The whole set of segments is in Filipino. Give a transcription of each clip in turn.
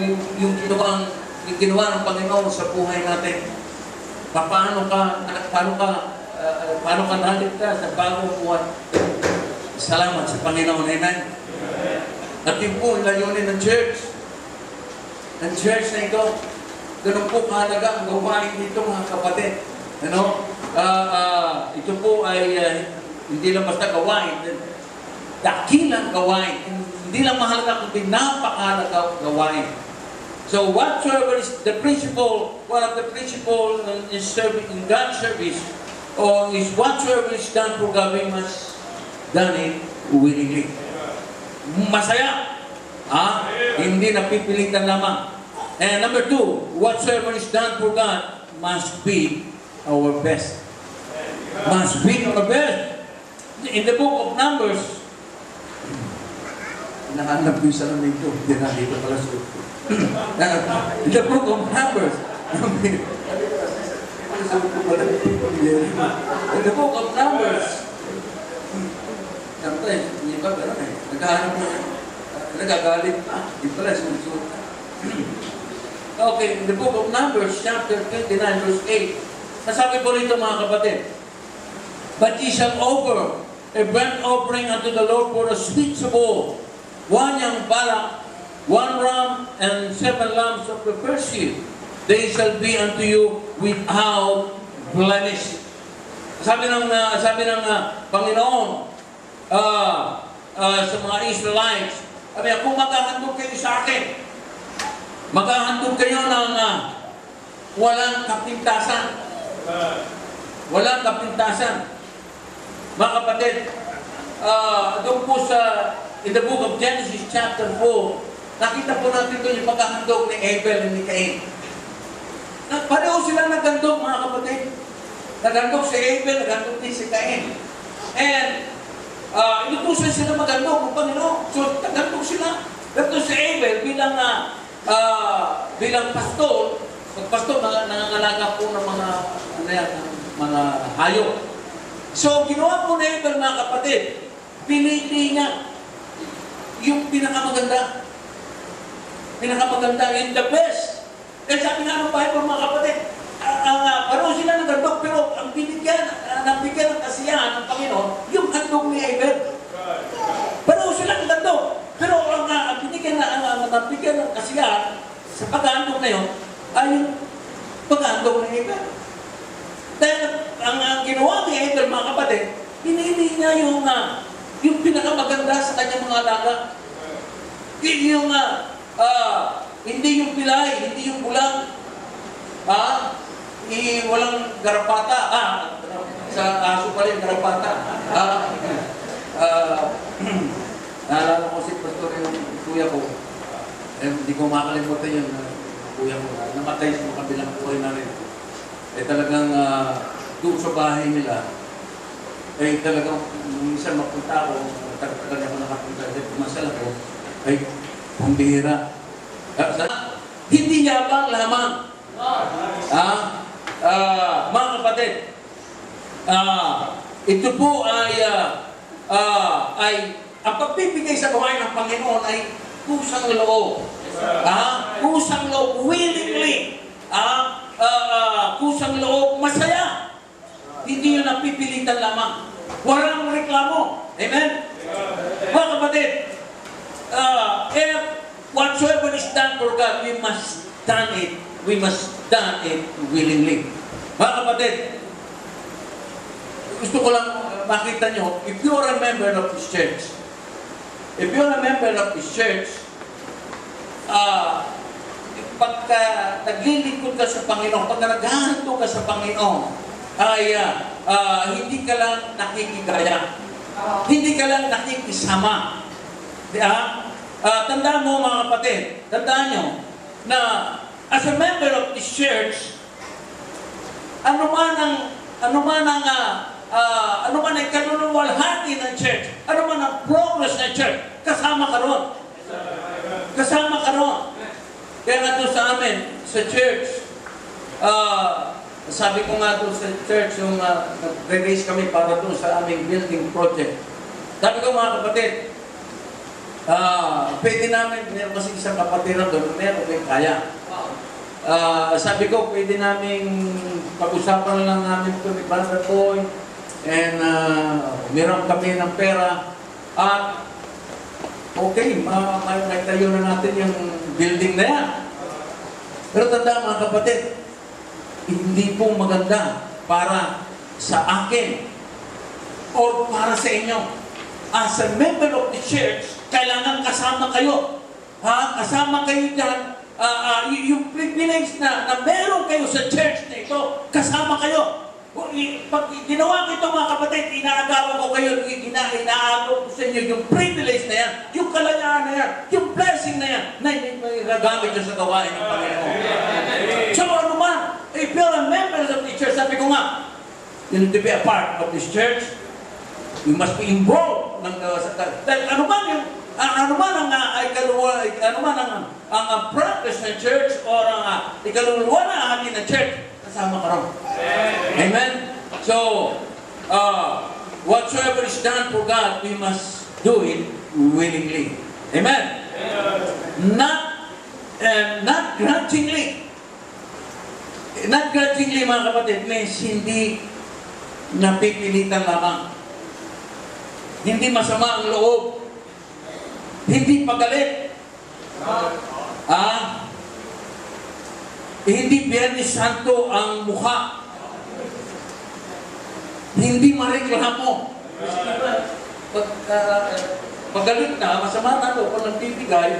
yung ginawa ng Panginoon sa buhay natin. Paano ka naligtas sa bagong buwan? Salamat sa Panginoon. Amen. At yun po, layunin ng church. Ng church na ito. Ganun po kahalaga ang gawain dito, mga kapatid. Ito po ay hindi lang basta gawain. Dakilang gawain. Hindi lang mahalaga, kundi napakahalaga gawain. So whatsoever is the principle, one of the principles in serving in God's service, or is whatsoever is done for God, we must done it willingly. Masaya. Hindi napipilitan lamang. And number two, whatsoever is done for God must be our best. Must be our best. In the book of Numbers, nahanap ko yung salamin ko. Hindi na, dito pala sa in the book of Numbers, in the book of Numbers, sometimes, hindi ba gano'n eh. Naghahanap mo yan. Nagagalit pa. Hindi pala, sunod-sunod ka. Okay, in the book of Numbers, chapter 29, verse 8, nasabi po rito mga kapatid, but ye shall offer a burnt offering unto the Lord for a sweet savour, one young balak, one ram, and 7 lambs of the first year. They shall be unto you without blemish. Sabi ng Panginoon sa mga Israelites, sabi, kung maghahandog kayo sa akin, maghahandog kayo ng walang kapintasan. Walang kapintasan. Mga kapatid, doon po in the book of Genesis chapter 4, nakita po natin doon yung paghahandog ni Abel and ni Cain. Pareho sila naghandog, mga kapatid. Naghandog si Abel, naghandog din si Cain. And inutusan sila maghandog ng Panginoon. So, naghandog sila. Pero si Abel bilang pastor, magpastor, nangangalaga po ng mga hayop. So, ginawa po ni Abel, mga kapatid, pinili niya yung pinakamaganda. Pinakamaganda, and the best. Eh, sabi nga ng Bible, mga kapatid, pareho sila naghandog, pero ang binigyan ng kasiyahan ng Panginoon, yung handog ni Abel. Pareho sila naghandog, pero ang binigyan ng kasiyahan sa paghandog na yun, ay yung paghandog ni Abel. Dahil ang ginawa ni Abel, mga kapatid, pinili niya yung pinakamaganda sa kanyang mga alaga. Yung hindi yung pilay, hindi yung bulang. Walang garapata. Sa aso pala yung garapata. Naalala ko si pastor yung kuya ko. Hindi ko makalimutan yun. Kuya ko. Namatay sa kabilang buhay namin. Talagang doon sa bahay nila, talagang minsan mapunta ako, tagal ako nakapunta, pumasal ako, pambihira. Hindi yabang lamang. Mga kapatid, ito po ay ang pagbibigay sa gawain ng Panginoon ay kusang loob. Kusang loob, willingly. Kusang loob, masaya. Hindi yun napipilitan lamang. Walang reklamo. Amen? Mga kapatid, if whatsoever is done for God, we must done it willingly. Mga kapatid, gusto ko lang makita nyo, if you are a member of this church, pagka naglilingkod ka sa Panginoon, pagka naghahanto ka sa Panginoon, ay hindi ka lang nakikigaya. Hindi ka lang nakikisama. Tandaan mo, mga kapatid, tandaan nyo, na as a member of this church, ano man ang kaluluwalhati ng church, ano man ang progress ng church, kasama ka ron. Kasama ka ron. Kaya nga doon sa amin, sa church, sabi ko nga doon sa church, yung nag-raise kami para doon sa aming building project. Sabi ko, mga kapatid, Pwede namin, meron kasi isang kapatiran doon, meron kayong kaya. Sabi ko, pwede namin pag-usapan lang namin ito ni Brother Boy, and meron kami ng pera, at okay, may tayo na natin yung building na yan. Pero tanda mga kapatid, hindi po maganda para sa akin o para sa inyo. As a member of the church, kailangan kasama kayo. Kasama kayo dyan. Yung privilege na meron kayo sa church na ito, kasama kayo. Pag ginawa ko ito mga kapatid, inaagawa ko kayo, inaagaw ko sa inyo yung privilege na yan, yung kalayaan na yan, yung blessing na yan, na may gagamit nyo sa gawain ng Panginoon. So ano man, if you're a member of the church, sabi ko nga, you need to be a part of this church. You must be involved. Ano man ang practice ng church or ang ikaluluwa na atin ng church, kasama ka rin. Amen? So, whatsoever is done for God, we must do it willingly. Amen? Not grudgingly. Not grudgingly, mga kapatid, means hindi napipilitan lamang. Hindi masama ang loob. Hindi pagalit. Hindi Biyernes Santo ang mukha. Hindi mareklamo. Pagalit na, masama na ito, kung nagbibigay,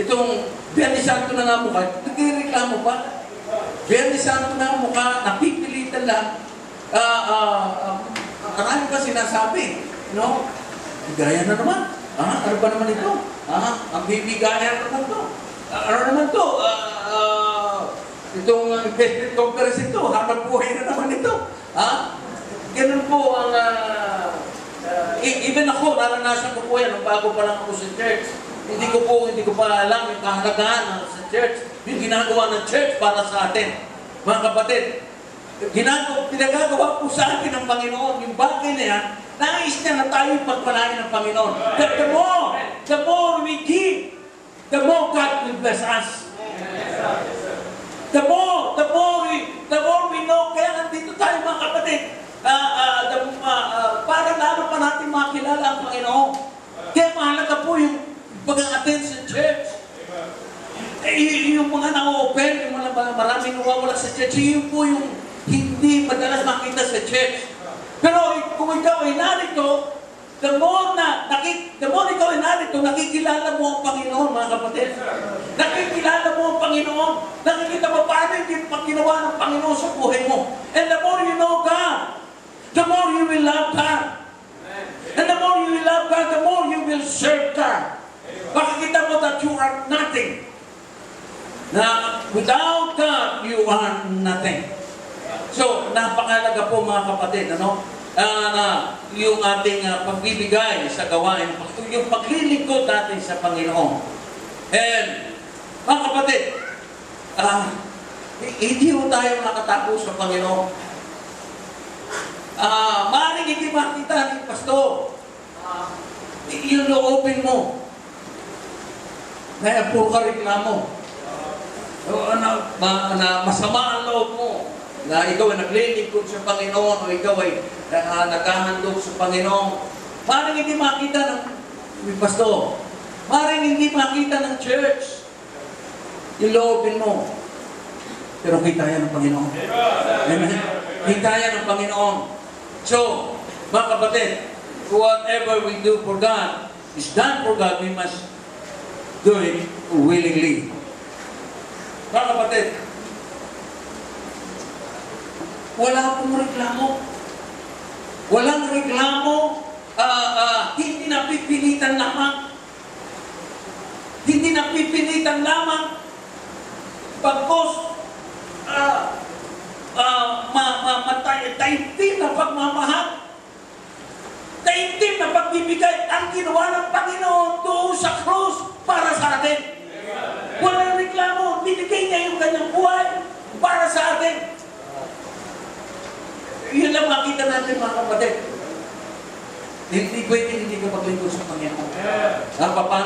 itong Biyernes Santo na nga mukha, nagreklamo pa. Biyernes Santo na mukha, napipilitan lang. Marami pa sinasabi, no? Bigaya na naman. Ano ba naman ito? Ang bibigaya naman ito. Ano naman ito? Itong investment conference ito, hanap buhay na naman ito. Ganun po ang... even ako, naranasan ko po yan nung bago pa lang ako sa church. Hindi ko pa alam yung kahalagahan sa church. Yung ginagawa ng church para sa atin. Mga kapatid, pinagagawa po sa atin ng Panginoon, yung bagay na yan, nais niya na tayo pagpalain ng Panginoon. The more we give, the more God will bless us. The more we know, kaya nandito tayo mga kapatid, para lalo pa natin makilala ang Panginoon. Kaya mahalaga po yung pag-attend sa church. Yung mga na-open, yung mga maraming nawawala sa church, yun po yung hindi madalas makita sa church. Pero kung ikaw ay narito, the more ikaw ay narito, nakikilala mo ang Panginoon, mga kapatid. Nakikilala mo ang Panginoon. Nakikita mo paano yung ginawa ng Panginoon sa buhay mo. And the more you know God, the more you will love God. And the more you will love God, the more you will serve God. Makikita mo that you are nothing. Na without God, you are nothing. So, napakalaga po mga kapatid, na yung ating pagbibigay sa gawain, yung paglilingkod natin sa Panginoon. And, mga kapatid, hindi mo tayo nakatago sa Panginoon. Maaaring hindi makita ni Pastor. Yung loobin mo, na puro ka reklamo. Na masama ang loob mo. Na ikaw ay naglilingkod sa Panginoon o ikaw ay naghahandog sa Panginoon. Maring hindi makita ng pastor. Maring hindi makita ng church. Yung loobin mo. Pero kita yan ng Panginoon. Amen? Kita yan ng Panginoon. So, mga kapatid, whatever we do for God is done for God, we must do it willingly. Mga kapatid, wala pong reklamo. Walang reklamo. Hindi napipilitan lamang. Hindi napipilitan lamang. Pagkos, taimtim na pagmamahal. Taimtim na pagbibigay ang ginawa ng Panginoon doon sa krus para sa atin. Walang reklamo. Binigay niya yung kanyang buhay para sa atin. Yun lang makita natin mga kapatid. Hindi pwede hindi ka maglingkod sa Panginoon. Amen. Paano